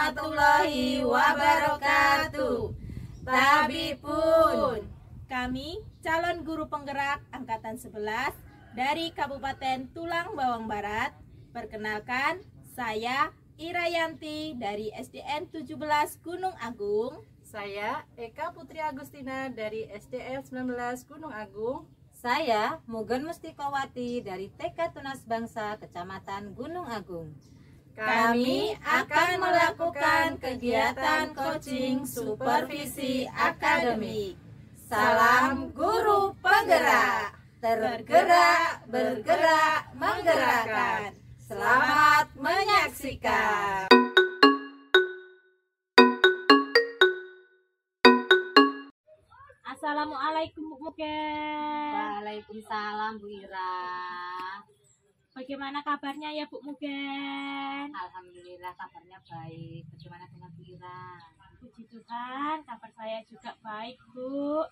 warahmatullahi wabarakatuh. Tabipun. Kami calon guru penggerak angkatan 11 dari Kabupaten Tulang Bawang Barat. Perkenalkan, saya Irayanti dari SDN 17 Gunung Agung. Saya Eka Putri Agustina dari SDN 19 Gunung Agung. Saya Mugen Mustikowati dari TK Tunas Bangsa Kecamatan Gunung Agung. Kami akan melakukan kegiatan coaching supervisi akademik. Salam guru penggerak, tergerak, bergerak, menggerakkan. Selamat menyaksikan. Assalamualaikum Bu Mugen. Waalaikumsalam Bu Ira. Bagaimana kabarnya ya Bu Mugen? Alhamdulillah kabarnya baik. Bagaimana dengan Bu Ira? Puji Tuhan, kabar saya juga baik Bu.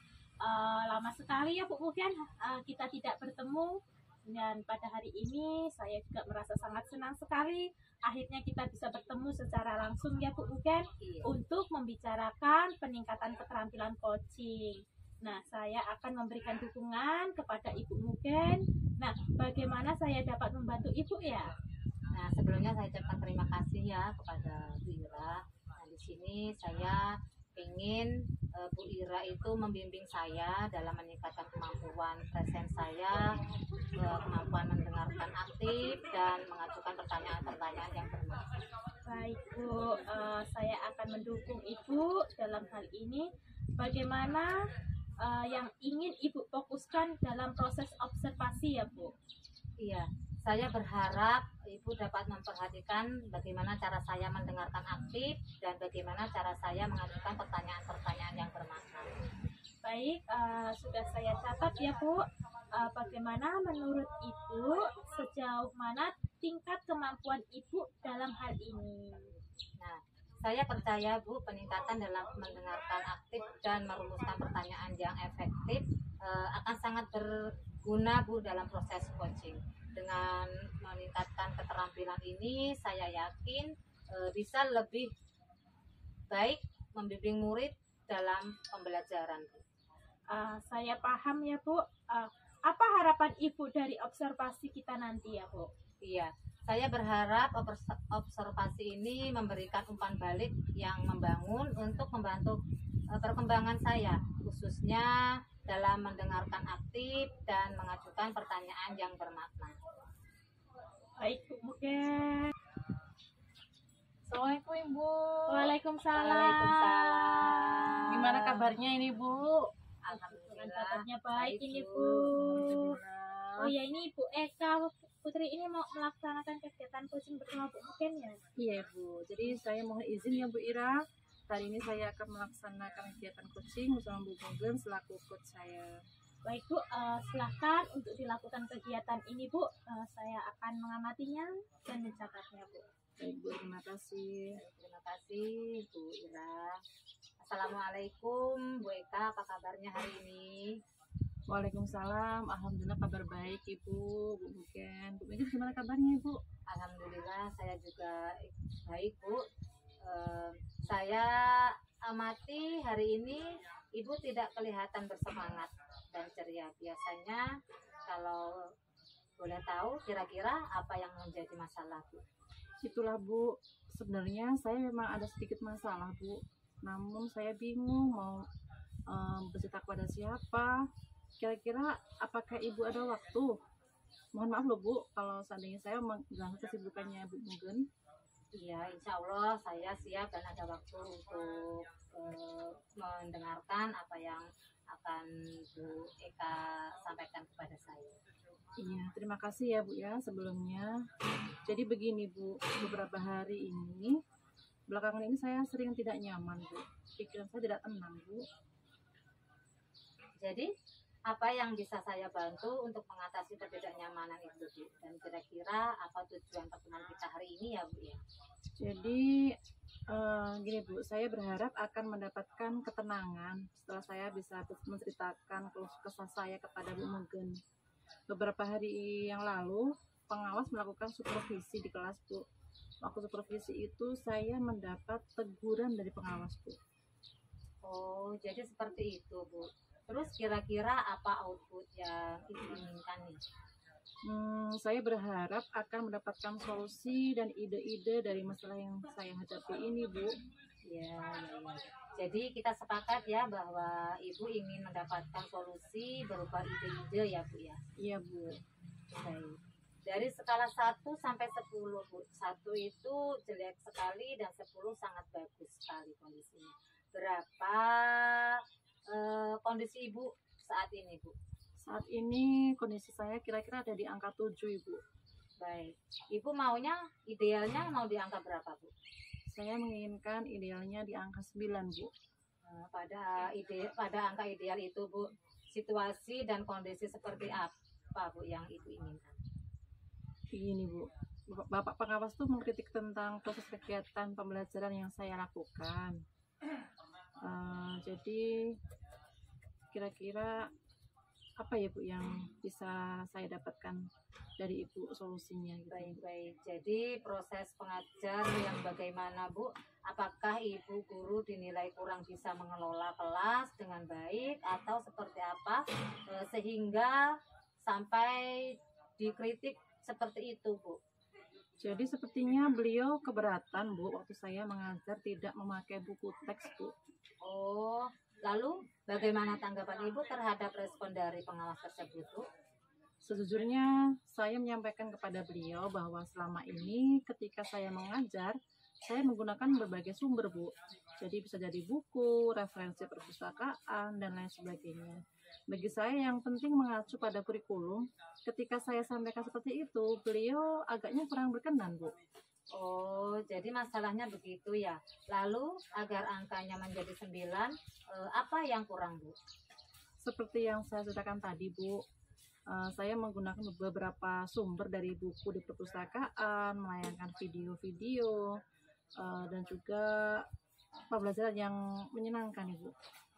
Lama sekali ya Bu Mugen kita tidak bertemu. Dan pada hari ini saya juga merasa sangat senang sekali akhirnya kita bisa bertemu secara langsung ya Bu Mugen, untuk membicarakan peningkatan keterampilan coaching. Nah, saya akan memberikan dukungan kepada Ibu Mugen. Nah, bagaimana saya dapat membantu Ibu ya? Nah, sebelumnya saya ucapkan terima kasih ya kepada Bu Ira. Nah, di sini saya ingin Bu Ira itu membimbing saya dalam meningkatkan kemampuan present saya, kemampuan mendengarkan aktif dan mengajukan pertanyaan-pertanyaan yang bermanfaat. Baik Bu, saya akan mendukung Ibu dalam hal ini. Bagaimana yang ingin Ibu fokuskan dalam proses observasi ya Bu? Iya, saya berharap Ibu dapat memperhatikan bagaimana cara saya mendengarkan aktif dan bagaimana cara saya mengajukan pertanyaan-pertanyaan yang bermakna. Baik, sudah saya catat ya Bu. Bagaimana menurut Ibu, sejauh mana tingkat kemampuan Ibu dalam hal ini? Nah, saya percaya Bu, peningkatan dalam mendengarkan aktif dan merumuskan pertanyaan yang efektif akan sangat berguna Bu dalam proses coaching. Dengan meningkatkan keterampilan ini, saya yakin bisa lebih baik membimbing murid dalam pembelajaran. Saya paham ya Bu. Apa harapan Ibu dari observasi kita nanti ya Bu? Iya, saya berharap observasi ini memberikan umpan balik yang membangun untuk membantu perkembangan saya, khususnya dalam mendengarkan aktif dan mengajukan pertanyaan yang bermakna. Baik Bu Mugen. Assalamualaikum Ibu. Waalaikumsalam. Waalaikumsalam. Gimana kabarnya ini Bu? Alhamdulillah. Kabarnya baik ini Bu. Alhamdulillah. Oh ya, ini Bu Eka Putri ini mau melaksanakan kegiatan coaching bersama Bu Mugen ya? Iya Bu, jadi saya mohon izin ya Bu Ira. Hari ini saya akan melaksanakan kegiatan coaching bersama Bu Mugen selaku coach saya. Baik Bu, silahkan untuk dilakukan kegiatan ini Bu. Saya akan mengamatinya dan mencatatnya Bu. Baik Bu, terima kasih. Terima kasih Bu Ira. Assalamualaikum Bu Eka, apa kabarnya hari ini? Waalaikumsalam, alhamdulillah kabar baik Ibu, Bu Mugen. Bu Mugen gimana kabarnya Ibu? Alhamdulillah saya juga baik Bu. Saya amati hari ini Ibu tidak kelihatan bersemangat dan ceria. Biasanya kalau boleh tahu kira-kira apa yang menjadi masalah Bu? Itulah Bu, sebenarnya saya memang ada sedikit masalah Bu. Namun saya bingung mau bercerita kepada siapa. Kira-kira apakah Ibu ada waktu? Mohon maaf loh Bu, kalau seandainya saya mengganggu kesibukannya Bu Mugen. Iya, insya Allah saya siap dan ada waktu untuk mendengarkan apa yang akan Bu Eka sampaikan kepada saya. Iya, terima kasih ya Bu ya sebelumnya. Jadi begini Bu, beberapa hari ini, belakangan ini saya sering tidak nyaman Bu. Pikiran saya tidak tenang Bu. Jadi apa yang bisa saya bantu untuk mengatasi ketidaknyamanan itu Bu? Dan kira-kira apa tujuan pertemuan kita hari ini ya Bu ya? Jadi gini Bu, saya berharap akan mendapatkan ketenangan setelah saya bisa menceritakan keluh kesah saya kepada Bu Mugen. Beberapa hari yang lalu pengawas melakukan supervisi di kelas Bu. Waktu supervisi itu saya mendapat teguran dari pengawas, Bu. Oh, jadi seperti itu, Bu. Terus kira-kira apa output yang Ibu inginkan nih? Saya berharap akan mendapatkan solusi dan ide-ide dari masalah yang saya hadapi ini, Bu. Ya, ya, ya. Jadi kita sepakat ya bahwa Ibu ingin mendapatkan solusi berupa ide-ide ya, Bu ya. Iya, Bu. Baik. Dari skala 1 sampai 10, Bu. 1 itu jelek sekali dan 10 sangat bagus sekali kondisinya. Berapa kondisi Ibu saat ini, Bu? Saat ini kondisi saya kira-kira ada di angka 7, Ibu. Baik. Ibu maunya idealnya mau di angka berapa, Bu? Saya menginginkan idealnya di angka 9, Bu. Pada angka ideal itu, Bu, situasi dan kondisi seperti apa, Bu, yang Ibu inginkan? Begini, Bu. Bapak pengawas tuh mengkritik tentang proses kegiatan pembelajaran yang saya lakukan. Jadi kira-kira apa ya, Bu, yang bisa saya dapatkan dari Ibu solusinya gitu. Baik. Jadi proses pengajar yang bagaimana, Bu? Apakah Ibu guru dinilai kurang bisa mengelola kelas dengan baik atau seperti apa sehingga sampai dikritik seperti itu, Bu? Jadi sepertinya beliau keberatan, Bu, waktu saya mengajar tidak memakai buku teks, Bu. Oh, lalu bagaimana tanggapan Ibu terhadap respon dari pengawas tersebut, Bu? Sejujurnya saya menyampaikan kepada beliau bahwa selama ini ketika saya mengajar, saya menggunakan berbagai sumber, Bu. Jadi bisa jadi buku, referensi perpustakaan, dan lain sebagainya. Bagi saya yang penting mengacu pada kurikulum. Ketika saya sampaikan seperti itu, beliau agaknya kurang berkenan, Bu. Oh, jadi masalahnya begitu ya. Lalu agar angkanya menjadi 9, apa yang kurang, Bu? Seperti yang saya ceritakan tadi, Bu, saya menggunakan beberapa sumber dari buku di perpustakaan, melayangkan video-video, dan juga pembelajaran yang menyenangkan, Ibu.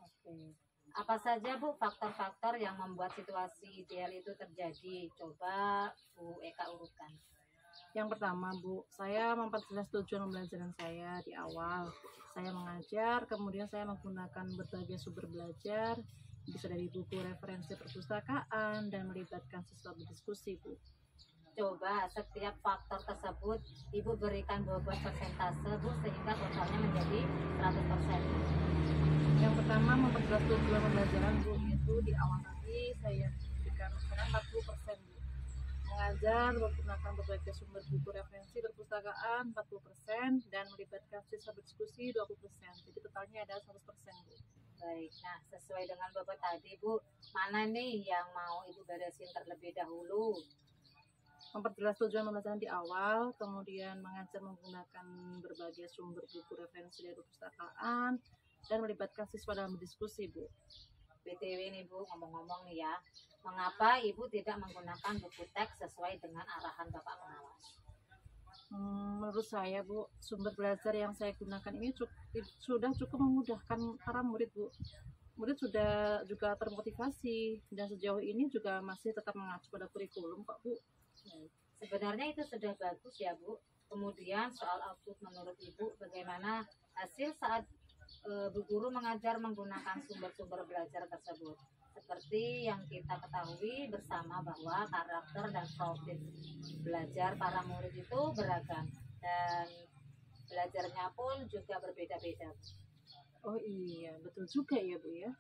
Oke. Apa saja, Bu, faktor-faktor yang membuat situasi ideal itu terjadi? Coba Bu Eka urutkan. Yang pertama, Bu, saya memperjelas tujuan pembelajaran saya di awal. Saya mengajar, kemudian saya menggunakan berbagai sumber belajar, bisa dari buku referensi perpustakaan, dan melibatkan siswa berdiskusi, Bu. Coba setiap faktor tersebut Ibu berikan bobot persentase, Bu, sehingga totalnya menjadi 100%. Yang pertama, memperjelas tujuan pembelajaran, Bu, itu di awal tadi saya berikan 40%, Bu. Mengajar menggunakan berbagai sumber buku referensi perpustakaan 40% dan melibatkan siswa berdiskusi 20%. Jadi totalnya ada 100%, Bu. Baik, nah sesuai dengan bobot tadi, Bu, mana nih yang mau Ibu beresin terlebih dahulu? Memperjelas tujuan pembelajaran di awal, kemudian mengajar menggunakan berbagai sumber buku referensi dari perpustakaan, dan melibatkan siswa dalam berdiskusi, Bu. BTW nih, Bu, ngomong-ngomong nih ya, mengapa Ibu tidak menggunakan buku teks sesuai dengan arahan Bapak pengawas? Menurut saya, Bu, sumber belajar yang saya gunakan ini sudah cukup memudahkan para murid, Bu. Murid sudah juga termotivasi dan sejauh ini juga masih tetap mengacu pada kurikulum kok, Bu. Sebenarnya itu sudah bagus ya, Bu. Kemudian soal output menurut Ibu, bagaimana hasil saat Bu Guru mengajar menggunakan sumber-sumber belajar tersebut? Seperti yang kita ketahui bersama bahwa karakter dan profil belajar para murid itu beragam dan belajarnya pun juga berbeda-beda. Oh iya, betul juga ya, Bu ya.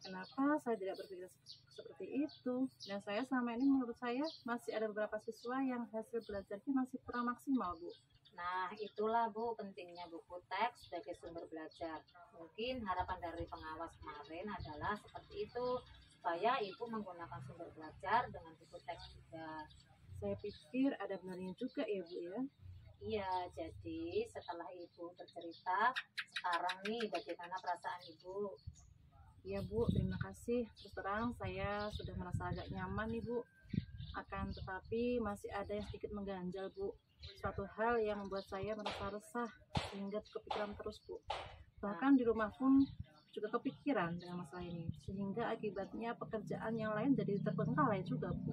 Kenapa saya tidak berpikir seperti itu? Dan saya selama ini menurut saya masih ada beberapa siswa yang hasil belajarnya masih kurang maksimal, Bu. Nah, itulah, Bu, pentingnya buku teks sebagai sumber belajar. Mungkin harapan dari pengawas kemarin adalah seperti itu, supaya Ibu menggunakan sumber belajar dengan buku teks juga. Saya pikir ada benarnya juga ya, Bu ya. Iya, jadi setelah Ibu bercerita, sekarang nih bagaimana perasaan Ibu? Iya, Bu, terima kasih. Terus terang saya sudah merasa agak nyaman nih, Bu. Akan tetapi masih ada yang sedikit mengganjal, Bu. Suatu hal yang membuat saya merasa resah sehingga kepikiran terus, Bu. Bahkan di rumah pun juga kepikiran dengan masalah ini, sehingga akibatnya pekerjaan yang lain jadi terbengkalai juga, Bu.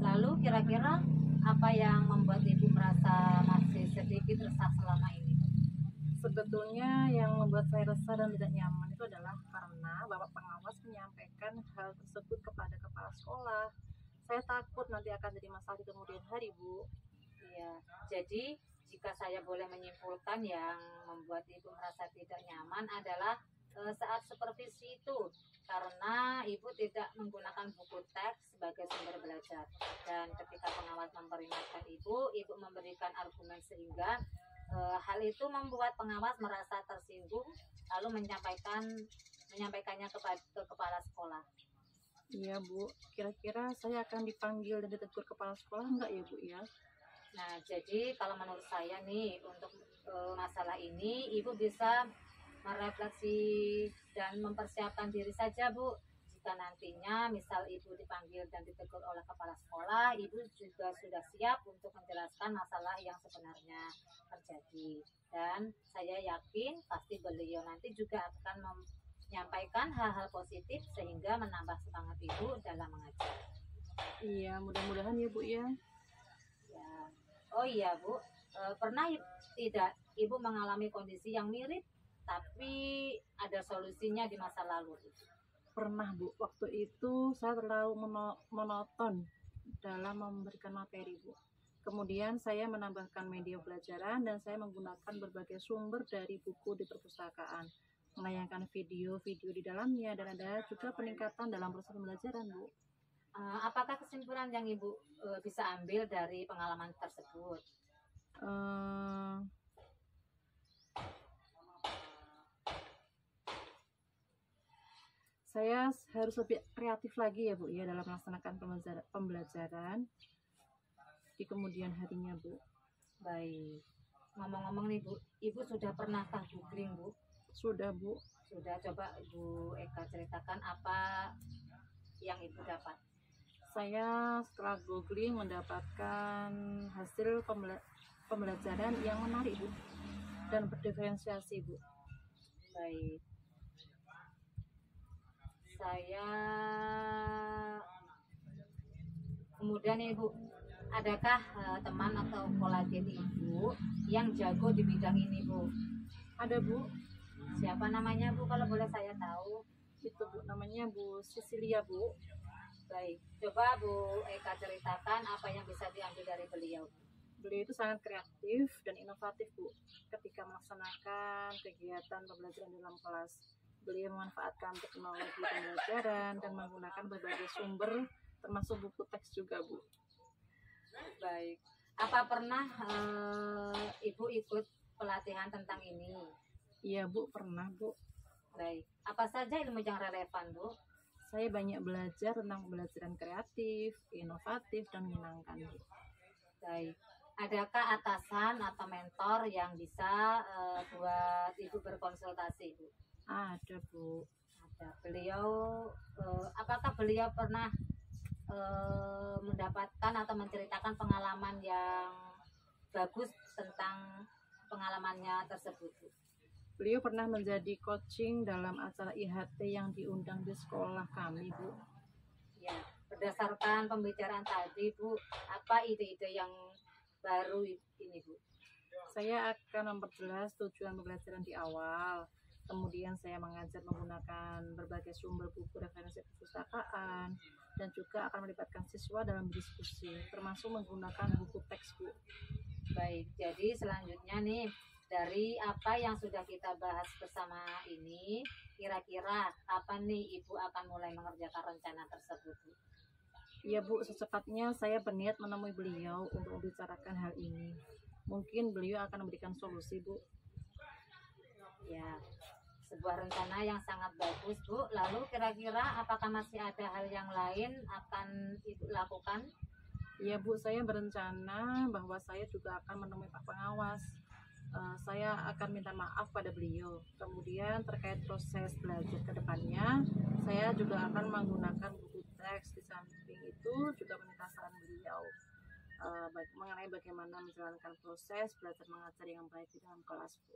Lalu kira-kira apa yang membuat Ibu merasa masih masih sedikit resah selama ini? Sebetulnya yang membuat saya resah dan tidak nyaman itu adalah karena Bapak pengawas menyampaikan hal tersebut kepada kepala sekolah. Saya takut nanti akan jadi masalah di kemudian hari, Bu. Iya, jadi jika saya boleh menyimpulkan yang membuat ibu merasa tidak nyaman adalah saat supervisi itu, karena ibu tidak menggunakan buku teks sebagai sumber belajar, dan ketika pengawas memperingatkan ibu memberikan argumen sehingga hal itu membuat pengawas merasa tersinggung lalu menyampaikannya ke kepala sekolah. Iya, Bu. Kira-kira saya akan dipanggil dan ditegur kepala sekolah enggak ya, Bu ya? Nah, jadi kalau menurut saya nih untuk masalah ini ibu bisa merefleksi dan mempersiapkan diri saja, Bu. Jika nantinya misal ibu dipanggil dan ditegur oleh kepala sekolah, ibu juga sudah siap untuk menjelaskan masalah yang sebenarnya terjadi. Dan saya yakin pasti beliau nanti juga akan menyampaikan hal-hal positif sehingga menambah semangat ibu dalam mengajar. Iya, mudah-mudahan ya, Bu ya. Ya. Oh iya, Bu, pernah tidak ibu mengalami kondisi yang mirip tapi ada solusinya di masa lalu? Pernah, Bu. Waktu itu saya terlalu monoton dalam memberikan materi, Bu. Kemudian saya menambahkan media pelajaran dan saya menggunakan berbagai sumber dari buku di perpustakaan, menayangkan video-video di dalamnya, dan ada juga peningkatan dalam proses pembelajaran, Bu. Apakah kesimpulan yang ibu bisa ambil dari pengalaman tersebut? Eh, saya harus lebih kreatif lagi ya, Bu ya, dalam melaksanakan pembelajaran di kemudian harinya, Bu. Baik. Ngomong-ngomong nih, Bu, ibu sudah pernahkah googling, Bu? Sudah, Bu. Sudah. Coba Bu Eka ceritakan apa yang ibu dapat. Saya setelah googling mendapatkan hasil pembelajaran yang menarik, Bu, dan berdiferensiasi, Bu. Baik. Saya kemudian ibu, adakah teman atau kolega ibu yang jago di bidang ini, Bu? Ada, Bu. Siapa namanya, Bu, kalau boleh saya tahu? Itu, Bu, namanya Bu Cecilia, Bu. Baik, coba Bu Eka ceritakan apa yang bisa diambil dari beliau. Beliau itu sangat kreatif dan inovatif, Bu, ketika melaksanakan kegiatan pembelajaran dalam kelas. Beliau memanfaatkan teknologi pembelajaran dan menggunakan berbagai sumber, termasuk buku teks juga, Bu. Baik, apa pernah ibu ikut pelatihan tentang ini? Iya, Bu, pernah, Bu. Baik, apa saja ilmu yang relevan, Bu? Saya banyak belajar tentang pembelajaran kreatif, inovatif, dan menyenangkan, Bu. Baik, adakah atasan atau mentor yang bisa buat ibu berkonsultasi, Bu? Ada, Bu. Ada. Beliau, apakah beliau pernah mendapatkan atau menceritakan pengalaman yang bagus tentang pengalamannya tersebut, Bu? Beliau pernah menjadi coaching dalam acara IHT yang diundang di sekolah kami, Bu. Ya, berdasarkan pembicaraan tadi, Bu, apa ide-ide yang baru ini, Bu? Saya akan memperjelas tujuan pembelajaran di awal. Kemudian saya mengajar menggunakan berbagai sumber buku referensi perpustakaan, dan juga akan melibatkan siswa dalam diskusi, termasuk menggunakan buku teks, Bu. Baik, jadi selanjutnya nih, dari apa yang sudah kita bahas bersama ini, kira-kira kapan nih Ibu akan mulai mengerjakan rencana tersebut, Bu? Iya, Bu, secepatnya saya berniat menemui beliau untuk membicarakan hal ini. Mungkin beliau akan memberikan solusi, Bu. Ya, sebuah rencana yang sangat bagus, Bu. Lalu kira-kira apakah masih ada hal yang lain akan Ibu lakukan? Iya, Bu, saya berencana bahwa saya juga akan menemui Pak Pengawas. Saya akan minta maaf pada beliau. Kemudian terkait proses belajar ke depannya, saya juga akan menggunakan buku teks. Di samping itu juga meminta saran beliau mengenai bagaimana menjalankan proses belajar mengajar yang baik di dalam kelas, Bu.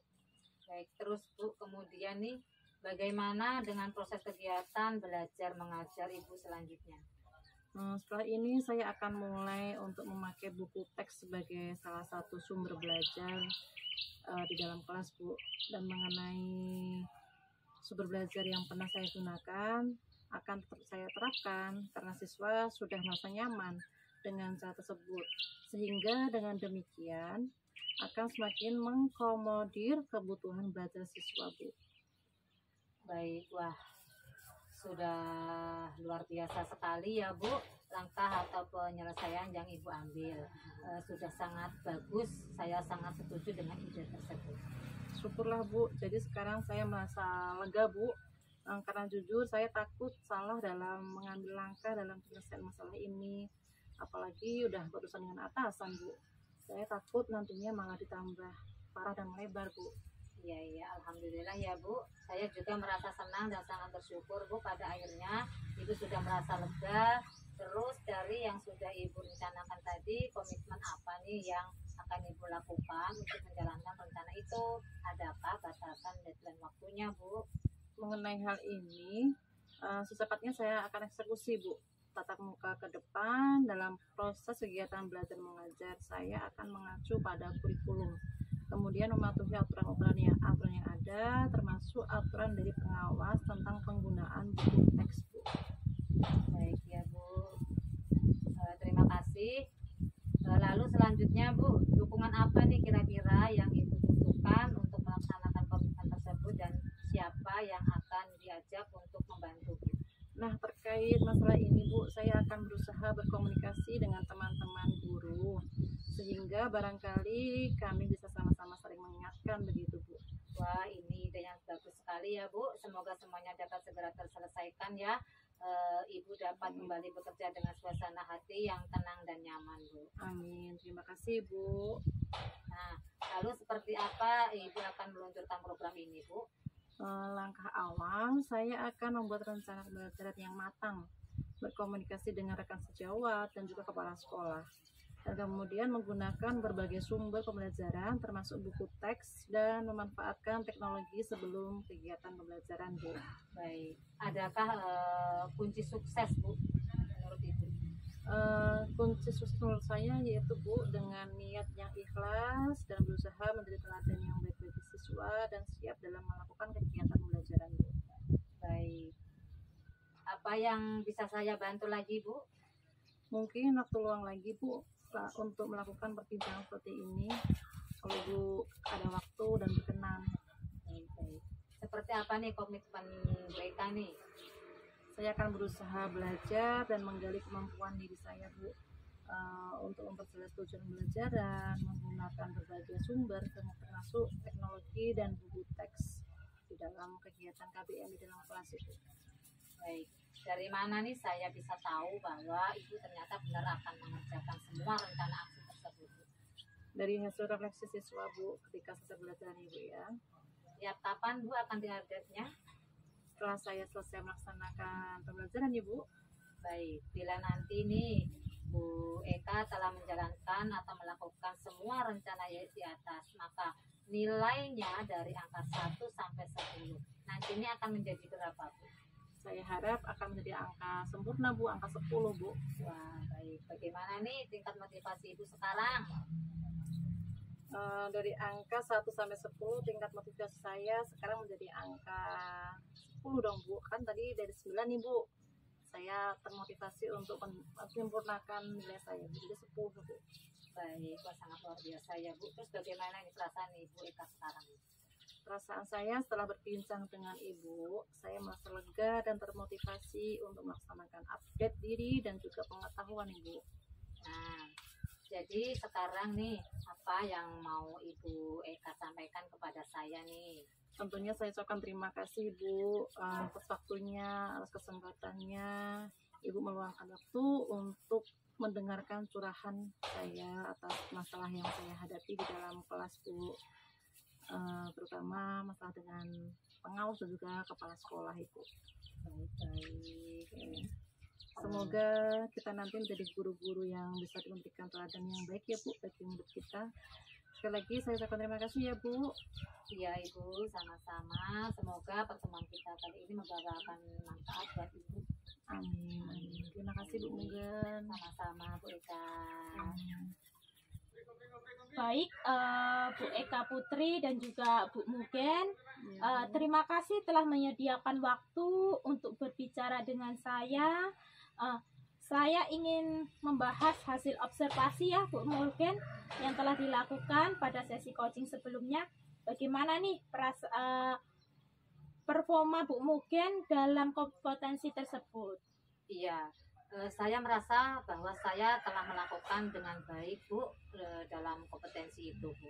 Baik, terus Bu, kemudian nih bagaimana dengan proses kegiatan belajar mengajar Ibu selanjutnya? Setelah ini saya akan mulai untuk memakai buku teks sebagai salah satu sumber belajar di dalam kelas, Bu. Dan mengenai sumber belajar yang pernah saya gunakan akan saya terapkan karena siswa sudah merasa nyaman dengan cara tersebut. Sehingga dengan demikian akan semakin mengkomodir kebutuhan belajar siswa, Bu. Baik, wah sudah luar biasa sekali ya Bu, langkah atau penyelesaian yang Ibu ambil. Sudah sangat bagus, saya sangat setuju dengan ide tersebut. Syukurlah, Bu. Jadi sekarang saya merasa lega, Bu. Karena jujur saya takut salah dalam mengambil langkah dalam penyelesaian masalah ini. Apalagi udah berurusan dengan atasan, Bu. Saya takut nantinya malah ditambah parah dan melebar, Bu. Iya, alhamdulillah ya Bu. Saya juga merasa senang dan sangat bersyukur Bu, pada akhirnya Ibu sudah merasa lega. Terus dari yang sudah Ibu rencanakan tadi, komitmen apa nih yang akan Ibu lakukan untuk menjalankan rencana itu? Adakah batasan deadline waktunya Bu? Mengenai hal ini, secepatnya saya akan eksekusi, Bu. Tatap muka ke depan dalam proses kegiatan belajar mengajar saya akan mengacu pada kurikulum. Kemudian mematuhi aturan yang ada, termasuk aturan dari pengawas tentang penggunaan buku teks, Bu. Baik ya Bu, terima kasih. Lalu selanjutnya Bu, dukungan apa nih kira-kira yang Ibu butuhkan untuk melaksanakan komitmen tersebut dan siapa yang akan diajak untuk membantu Bu? Nah, terkait masalah ini, Bu, saya akan berusaha berkomunikasi dengan teman-teman guru sehingga barangkali kami bisa sama-sama saling mengingatkan begitu, Bu. Wah, ini ide yang bagus sekali ya Bu. Semoga semuanya dapat segera terselesaikan ya. Ibu dapat kembali bekerja dengan suasana hati yang tenang dan nyaman Bu. Amin. Terima kasih, Bu. Nah, lalu seperti apa Ibu akan meluncurkan program ini Bu? Langkah awal, saya akan membuat rencana pembelajaran yang matang, berkomunikasi dengan rekan sejawat dan juga kepala sekolah, dan kemudian menggunakan berbagai sumber pembelajaran termasuk buku teks dan memanfaatkan teknologi sebelum kegiatan pembelajaran, Bu. Baik, adakah kunci sukses Bu menurut Ibu? Kunci sukses menurut saya yaitu, Bu, dengan niat yang ikhlas dan berusaha menjadi teladan yang baik bagi siswa dan siap dalam melakukan kegiatan pembelajaran, Bu. Baik, apa yang bisa saya bantu lagi Bu? Mungkin waktu luang lagi, Bu, untuk melakukan perbincangan seperti ini kalau Bu ada waktu dan berkenan. Baik. Seperti apa nih komitmen mereka nih? Saya akan berusaha belajar dan menggali kemampuan diri saya, Bu, untuk memperjelas tujuan pembelajaran, menggunakan berbagai sumber termasuk teknologi dan buku teks di dalam kegiatan KBM di dalam kelas itu. Baik, dari mana nih saya bisa tahu bahwa Ibu ternyata benar akan mengerjakan semua rencana aksi tersebut? Dari hasil refleksi siswa, Bu, ketika selesai belajar, Ibu ya. Tiap kapan Bu akan diupdate-nya? Setelah saya selesai melaksanakan pembelajaran, Ibu. Baik, bila nanti nih Bu Eka telah menjalankan atau melakukan semua rencana di atas, maka nilainya dari angka 1 sampai 10 nantinya akan menjadi berapa Bu? Saya harap akan menjadi angka sempurna, Bu, angka 10, Bu. Wah, baik. Bagaimana nih tingkat motivasi Ibu sekarang? Dari angka 1 sampai 10 tingkat motivasi saya sekarang menjadi angka 10 dong, Bu. Kan tadi dari 9 nih, Bu. Saya termotivasi untuk menyempurnakan nilai saya jadi 10, Bu. Baik, wah sangat luar biasa ya Bu. Terus bagaimana nih perasaan Ibu Eka sekarang? Perasaan saya setelah berbincang dengan Ibu, saya merasa lega dan termotivasi untuk melaksanakan update diri dan juga pengetahuan, Ibu. Nah, jadi sekarang nih apa yang mau Ibu Eka sampaikan kepada saya nih? Tentunya saya ucapkan terima kasih, Bu, atas waktunya, atas kesempatannya. Ibu meluangkan waktu untuk mendengarkan curahan saya atas masalah yang saya hadapi di dalam kelas, Bu. Terutama masalah dengan pengawas dan juga kepala sekolah, Ibu. Baik. Semoga kita nanti menjadi guru-guru yang bisa memberikan teladan yang baik ya, Bu, bagi hidup kita. Sekali lagi saya ucapkan terima kasih ya, Bu. Iya Ibu, sama-sama. Semoga pertemuan kita kali ini membawakan manfaat buat Ibu. Amin, amin. Terima kasih Bu Mugen. Sama-sama Bu Eka. Baik, Bu Eka Putri dan juga Bu Mugen, Ya, terima kasih telah menyediakan waktu untuk berbicara dengan saya. Saya ingin membahas hasil observasi ya Bu Mugen yang telah dilakukan pada sesi coaching sebelumnya. Bagaimana nih performa Bu Mugen dalam kompetensi tersebut? Iya, saya merasa bahwa saya telah melakukan dengan baik Bu dalam kompetensi itu Bu.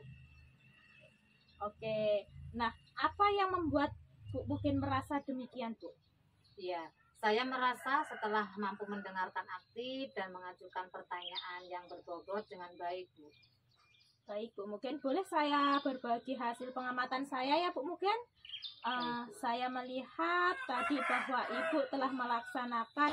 Oke, nah apa yang membuat Bu Mugen merasa demikian Bu? Iya, saya merasa setelah mampu mendengarkan aktif dan mengajukan pertanyaan yang berbobot dengan baik Bu. Baik Bu Mugen, boleh saya berbagi hasil pengamatan saya ya Bu Mugen? Saya melihat tadi bahwa Ibu telah melaksanakan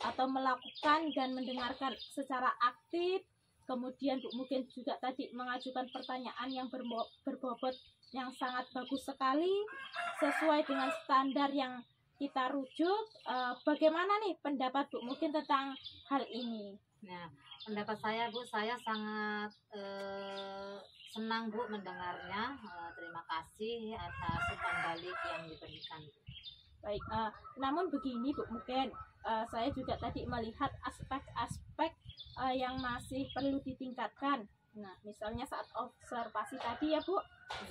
atau melakukan dan mendengarkan secara aktif. Kemudian Bu Mugen juga tadi mengajukan pertanyaan yang berbobot yang sangat bagus sekali sesuai dengan standar yang kita rujuk. Bagaimana nih pendapat Bu Mugen tentang hal ini? Nah, pendapat saya Bu, saya sangat senang Bu mendengarnya. Terima kasih atas umpan balik yang diberikan. Baik, namun begini Bu Mugen, saya juga tadi melihat aspek-aspek yang masih perlu ditingkatkan. Nah, misalnya saat observasi tadi ya Bu,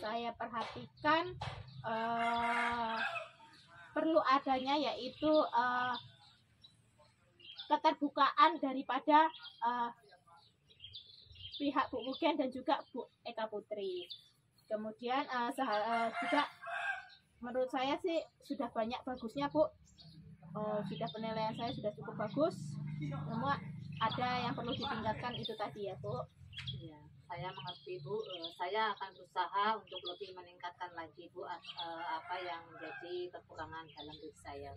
saya perhatikan perlu adanya yaitu keterbukaan daripada pihak Bu Mugen dan juga Bu Eka Putri. Kemudian juga menurut saya sih sudah banyak bagusnya Bu. Sudah penilaian saya sudah cukup bagus. Semua ada yang perlu ditingkatkan itu tadi ya Bu. Ya, saya mengerti Bu. Saya akan berusaha untuk lebih meningkatkan lagi Bu apa yang menjadi kekurangan dalam diri saya.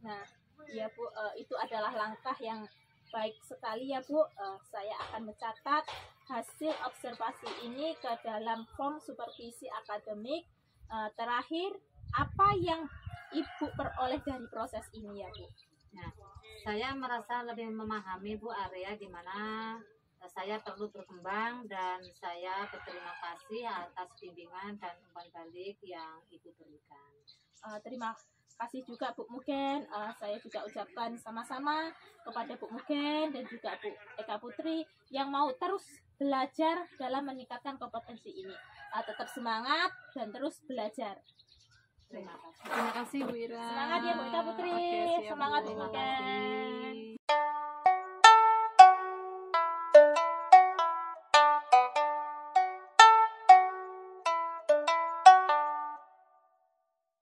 Nah, ya Bu, itu adalah langkah yang baik sekali ya Bu. Saya akan mencatat hasil observasi ini ke dalam form supervisi akademik. Terakhir, apa yang Ibu peroleh dari proses ini ya Bu? Nah, saya merasa lebih memahami Bu area di mana saya perlu berkembang dan saya berterima kasih atas bimbingan dan umpan balik yang Ibu berikan. Terima kasih juga Bu Mugen. Saya juga ucapkan sama-sama kepada Bu Mugen dan juga Bu Eka Putri yang mau terus belajar dalam meningkatkan kompetensi ini. Tetap semangat dan terus belajar. Terima kasih. Terima kasih Bu Ira. Semangat ya Bu Eka Putri. Oke, siap, Semangat Bu. Bu Terima Mugen. kasih.